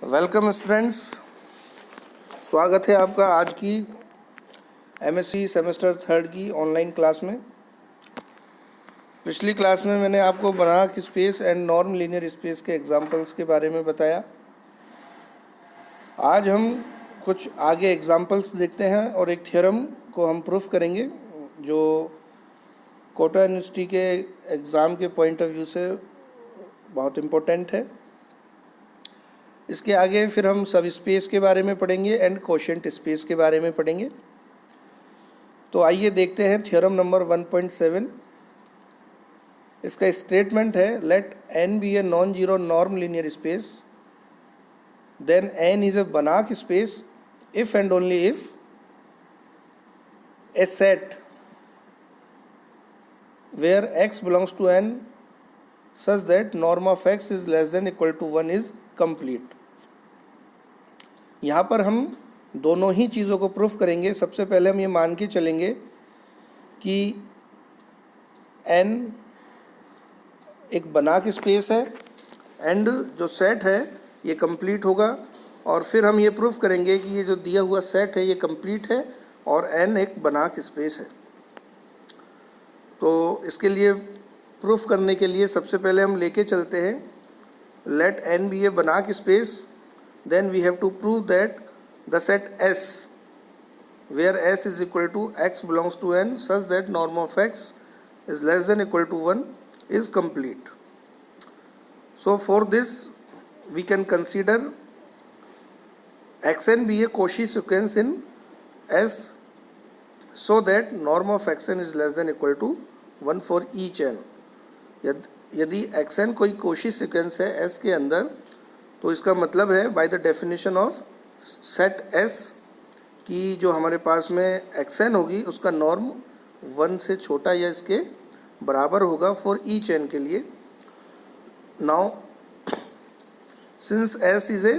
Welcome students, स्वागत है आपका आज की एमएससी सेमेस्टर थर्ड की ऑनलाइन क्लास में। पिछली क्लास में मैंने आपको बनाक space and norm linear space के एग्जांपल्स के बारे में बताया। आज हम कुछ आगे एग्जांपल्स देखते हैं और एक थ्योरम को हम प्रूफ करेंगे जो कोटा यूनिवर्सिटी के एग्ज़ाम के पॉइंट ऑफ व्यू से बहुत इम्पोर्टेंट है। इसके आगे फिर हम सब स्पेस के बारे में पढ़ेंगे एंड कोशेंट स्पेस के बारे में पढ़ेंगे। तो आइए देखते हैं थ्योरम नंबर 1.7। इसका स्टेटमेंट है let n be a non zero norm linear space then n is a Banach space if and only if a set where x belongs to n such that norm of x is less than equal to 1 is complete। यहाँ पर हम दोनों ही चीज़ों को proof करेंगे। सबसे पहले हम ये मान के चलेंगे कि n एक बनाक स्पेस है एंड जो सेट है ये कंप्लीट होगा, और फिर हम ये प्रूफ करेंगे कि ये जो दिया हुआ सेट है ये कंप्लीट है और n एक बनाक स्पेस है। तो इसके लिए प्रूफ करने के लिए सबसे पहले हम लेके चलते हैं late n be A Banach space, then we have to prove that the set S where S is equal to x belongs to n such that norm of x is less than equal to 1 is complete. So for this we can consider xn be a Cauchy sequence in S so that norm of xn is less than equal to 1 for each n। यदि xn कोई Cauchy sequence है S के अंदर तो इसका मतलब है by the definition of set S की जो हमारे पास में xn होगी उसका नॉर्म 1 से छोटा या इसके बराबर होगा फॉर ईच n के लिए। Now since S is a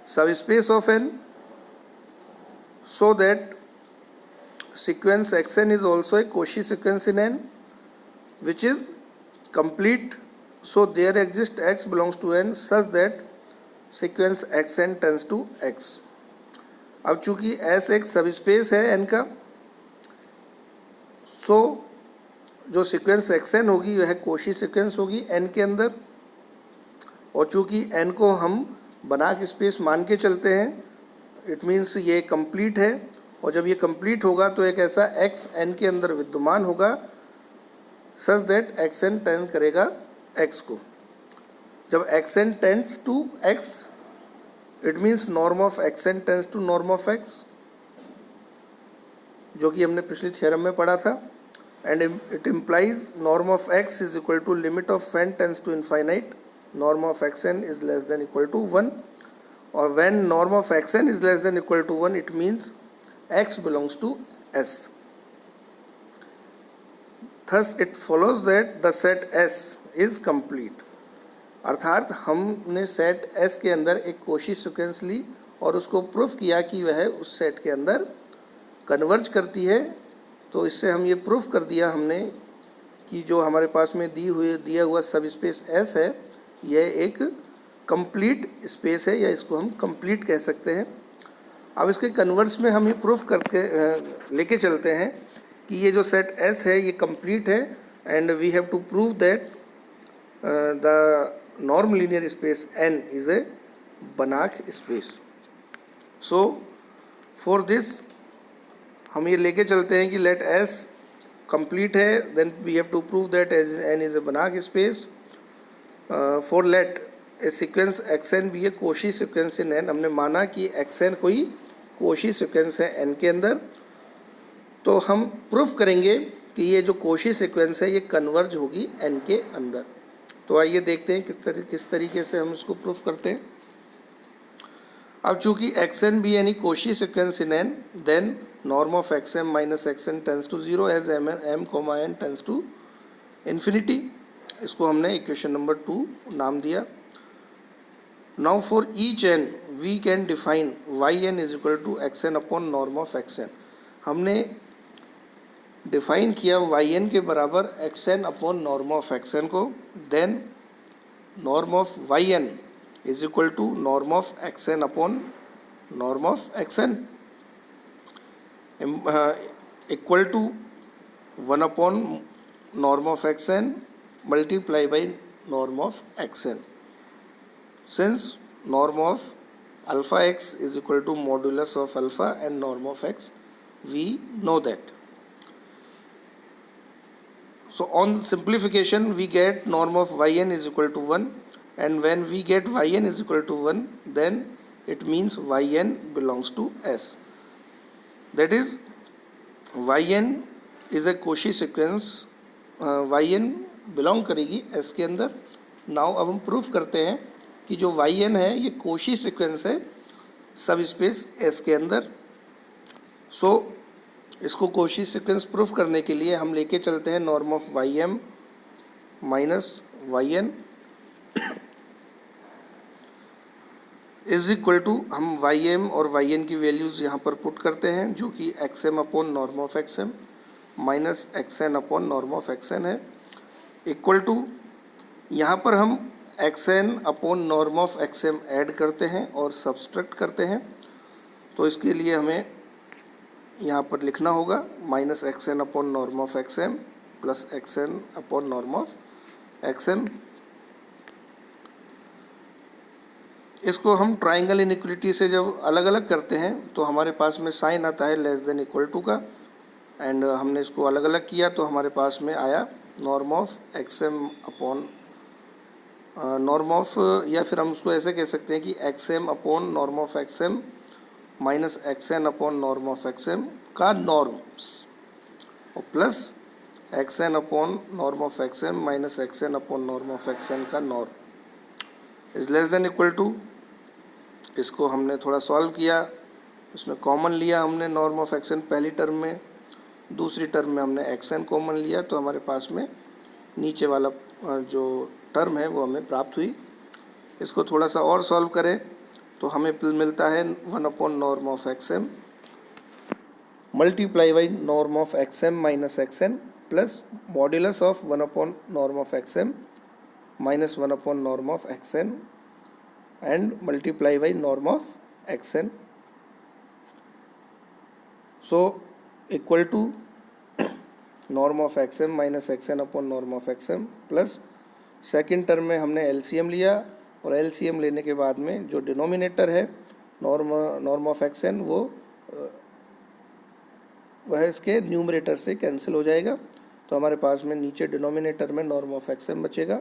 subspace of n so that sequence xn is also a Cauchy sequence in n which is complete, so there exists x belongs to n such that sequence xn tends to x। अब चूंकि S एक subspace है n का, सो जो sequence xn होगी वह Cauchy sequence होगी n के अंदर, और चूंकि n को हम बनाक स्पेस मान के चलते हैं इट मीन्स ये कंप्लीट है, और जब ये कंप्लीट होगा तो एक ऐसा x n के अंदर विद्यमान होगा सच दैट xn टेंड करेगा x को। जब xn tends to x it means norm of xn tends to norm of x, जो कि हमने पिछली थ्योरम में पढ़ा था। And it implies norm of x is equal to limit of n tends to infinite norm of xn is less than equal to 1, और when norm of xn is less than equal to 1 it means x belongs to S। Thus it follows that the set S is complete। अर्थात हमने set S के अंदर एक Cauchy sequence ली और उसको proof किया कि वह उस सेट के अंदर कन्वर्ज करती है। तो इससे हम ये प्रूफ कर दिया हमने कि जो हमारे पास में दिया हुआ सब स्पेस S है यह एक कंप्लीट स्पेस है, या इसको हम कंप्लीट कह सकते हैं। अब इसके कन्वर्स में हम ये प्रूफ करके लेके चलते हैं कि ये जो सेट S है ये कंप्लीट है, and we have to prove that the norm linear space n is a Banach space. So for this हम ये लेके चलते हैं कि लेट S कंप्लीट है, then we have to prove that n is a Banach space. For let a sequence xn भी a Cauchy sequence in n, हमने माना कि xn कोई Cauchy सीक्वेंस है n के अंदर, तो हम प्रूफ करेंगे कि ये जो Cauchy सीक्वेंस है ये कन्वर्ज होगी n के अंदर। तो आइए देखते हैं किस तरीके से हम इसको प्रूफ करते हैं। अब चूंकि xn भी यानी Cauchy sequence in n, then norm of xm minus xn tends to 0 as m n tends to infinity. इसको हमने इक्वेशन नंबर 2 नाम दिया। Now for each n we can define yn is equal to xn upon norm of xn। हमने define किया yn के बराबर xn upon norm of xn को, then norm of yn is equal to norm of X N upon norm of X N equal to 1 upon norm of X N multiply by norm of X N. Since norm of alpha x is equal to modulus of alpha and norm of x, we know that. So on simplification we get norm of yn is equal to 1, and when we get yn is equal to 1, then it means yn belongs to S. That is, yn is a Cauchy sequence, yn belong करेगी S के अंदर. Now अब हम proof करते हैं कि जो yn है ये Cauchy सीक्वेंस है सब स्पेस S के अंदर. सो इसको Cauchy सीक्वेंस प्रूफ करने के लिए हम लेके चलते हैं norm of ym minus yn is equal to, हम ym और yn की वैल्यूज़ यहाँ पर पुट करते हैं जो कि xm upon norm of xm minus xn upon norm of xn है, इक्वल टू यहाँ पर हम xn upon norm of xm add करते हैं और सब्सट्रैक्ट करते हैं. तो इसके लिए हमें यहाँ पर लिखना होगा minus xn upon norm of xm plus xn upon norm of xm. इसको हम ट्राइंगल इनइक्वलिटी से जब अलग अलग करते हैं तो हमारे पास में साइन आता है लेस देन इक्वल टू का, एंड हमने इसको अलग अलग किया तो हमारे पास में आया norm of xm upon norm of, या फिर हम उसको ऐसे कह सकते हैं कि xm upon norm of xm minus xn upon norm of xm का नॉर्म्स और plus xn upon norm of xm minus xn upon norm of xn का norm is less than equal to. इसको हमने थोड़ा सॉल्व किया, इसमें common लिया हमने नॉर्म ऑफ xn पहली टर्म में, दूसरी टर्म में हमने xn कॉमन लिया तो हमारे पास में नीचे वाला जो टर्म है वो हमें प्राप्त हुई. इसको थोड़ा सा और सॉल्व करें तो हमें मिलता है 1 upon norm of xm multiply by norm of xm minus xn plus modulus of 1 upon norm of xm minus 1 upon norm of xn and multiply by norm of xn. So equal to norm of xm minus xn upon norm of xm plus second term में हमने LCM लिया और LCM लेने के बाद में जो denominator है नॉर्म ऑफ xn वो वह इसके न्यूमरेटर से कैंसिल हो जाएगा. तो हमारे पास में नीचे डिनोमिनेटर में नॉर्म ऑफ xm बचेगा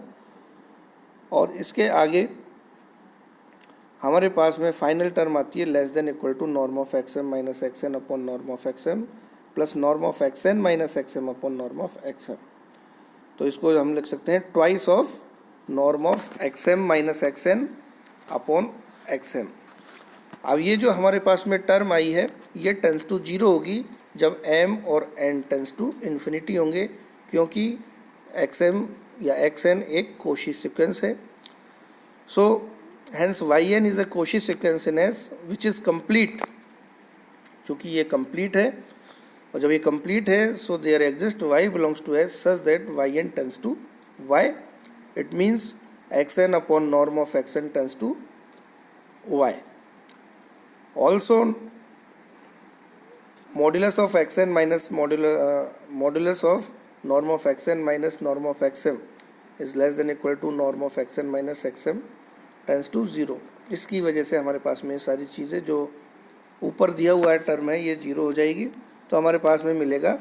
और इसके आगे हमारे पास में फाइनल टर्म आती है less than equal to norm of xm minus xn upon norm of xm plus norm of xn minus xm upon norm of xm. तो इसको हम लिख सकते हैं twice of norm of xm minus xn upon xm. अब ये जो हमारे पास में टर्म आई है ये टेंस टू 0 होगी जब m और n टेंस टू इन्फिनिटी होंगे, क्योंकि xm या xn एक Cauchy सीक्वेंस है. So hence yn is a Cauchy sequence in S which is complete. चूँकि ये कंप्लीट है और जब ये कंप्लीट है so there exist y belongs to S such that yn tends to y. It means xn upon norm of xn tends to y. Also modulus of xn minus modulus of norm of xn minus norm of xm is less than equal to norm of xn minus xm tends to 0. इसकी वजह से हमारे पास में सारी चीज़ें जो ऊपर दिया हुआ है टर्म है ये 0 हो जाएगी. तो हमारे पास में मिलेगा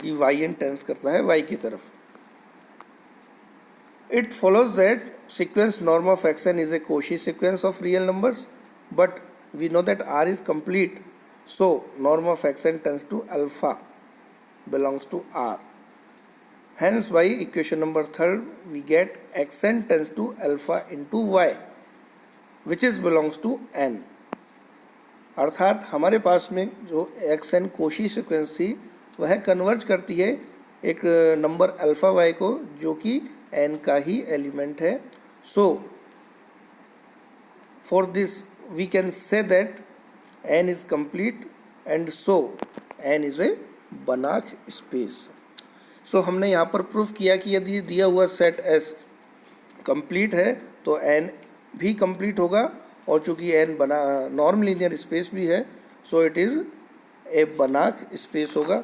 कि yn टेंस करता है y की तरफ. It follows that sequence norm of xn is a Cauchy sequence of real numbers, but we know that r is complete, so norm of xn tends to alpha belongs to r. Hence by equation number 3 we get xn tends to alpha into y which is belongs to n. अर्थात हमारे पास में जो xn Cauchy sequence थी वह converge करती है एक number alpha y को जो कि n का ही एलिमेंट है. So for this we can say that n is complete and so n is a Banach space. सो हमने यहाँ पर प्रूफ किया कि यदि दिया हुआ सेट S कंप्लीट है तो n भी कंप्लीट होगा, और चूंकि एन बना नॉर्म लीनियर स्पेस भी है, so it is a Banach space होगा।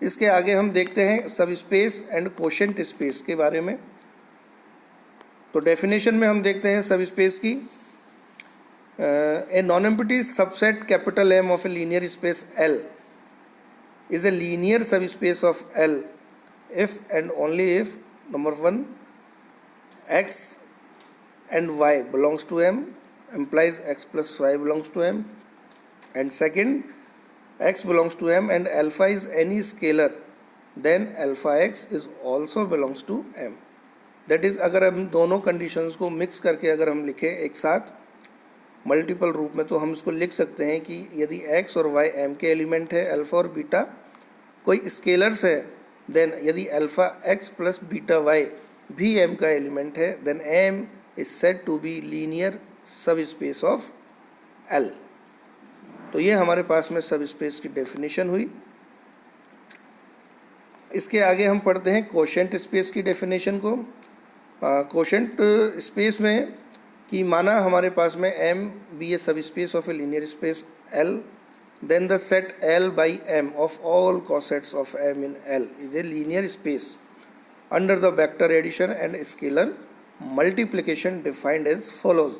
इसके आगे हम देखते हैं सब स्पेस एंड कोशेंट स्पेस के बारे में। तो डेफिनेशन में हम देखते हैं सब स्पेस की, a non empty subset capital M of a linear space L is a linear sub space of L if and only if number 1 x and y belongs to M, implies x plus y belongs to M, and second x belongs to M and alpha is any scalar, then alpha x is also belongs to M. That is, अगर हम दोनों conditions को mix करके अगर हम लिखें एक साथ मल्टीपल रूप में, तो हम इसको लिख सकते हैं कि यदि x और y M के एलिमेंट है, अल्फा और बीटा कोई स्केलर्स है, देन यदि alpha x plus beta y भी M का एलिमेंट है, then M is said to be linear subspace of L. तो ये हमारे पास में सब स्पेस की डेफिनेशन हुई। इसके आगे हम पढ़ते हैं कोशेंट स्पेस की डेफिनेशन को। कोशेंट स्पेस में कि माना हमारे पास में M बी ए सब space of a linear space L, then the set L by M of all cosets of M in L is a linear space under the vector addition and scalar multiplication defined as follows,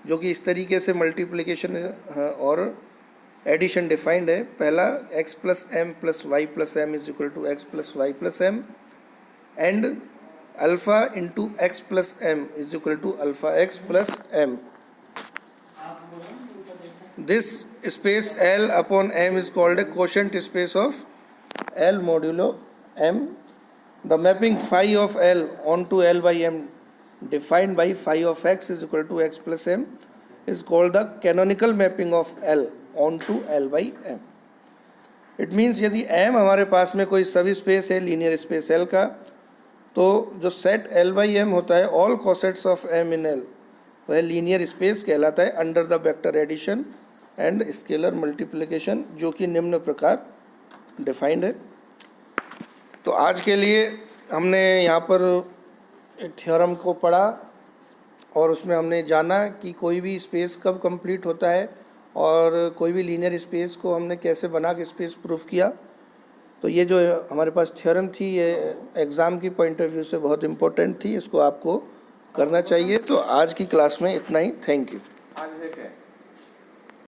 जो कि इस तरीके से multiplication और addition defined है। पहला x plus M plus Y plus M is equal to X plus Y plus M, and alpha into X plus M is equal to alpha X plus M. This space L upon M is called a quotient space of L modulo M. The mapping phi of L onto L by M defined by phi of x is equal to x plus M is called the canonical mapping of L onto L by M. It means यदि M हमारे पास में कोई सब space है linear space L का, तो जो set L by M होता है all cosets of M in L वह लीनियर स्पेस कहलाता है under the vector addition and scalar multiplication, जो कि निम्न प्रकार डिफाइंड है। तो आज के लिए हमने यहाँ पर एक थ्योरम को पढ़ा और उसमें हमने जाना कि कोई भी स्पेस कब कंप्लीट होता है और कोई भी लीनियर स्पेस को हमने कैसे बना के स्पेस प्रूफ किया। तो ये जो हमारे पास थ्योरम थी ये एग्ज़ाम की पॉइंट ऑफ व्यू से बहुत इम्पोर्टेंट थी, इसको आपको करना चाहिए। तो आज की क्लास में इतना ही। Thank you.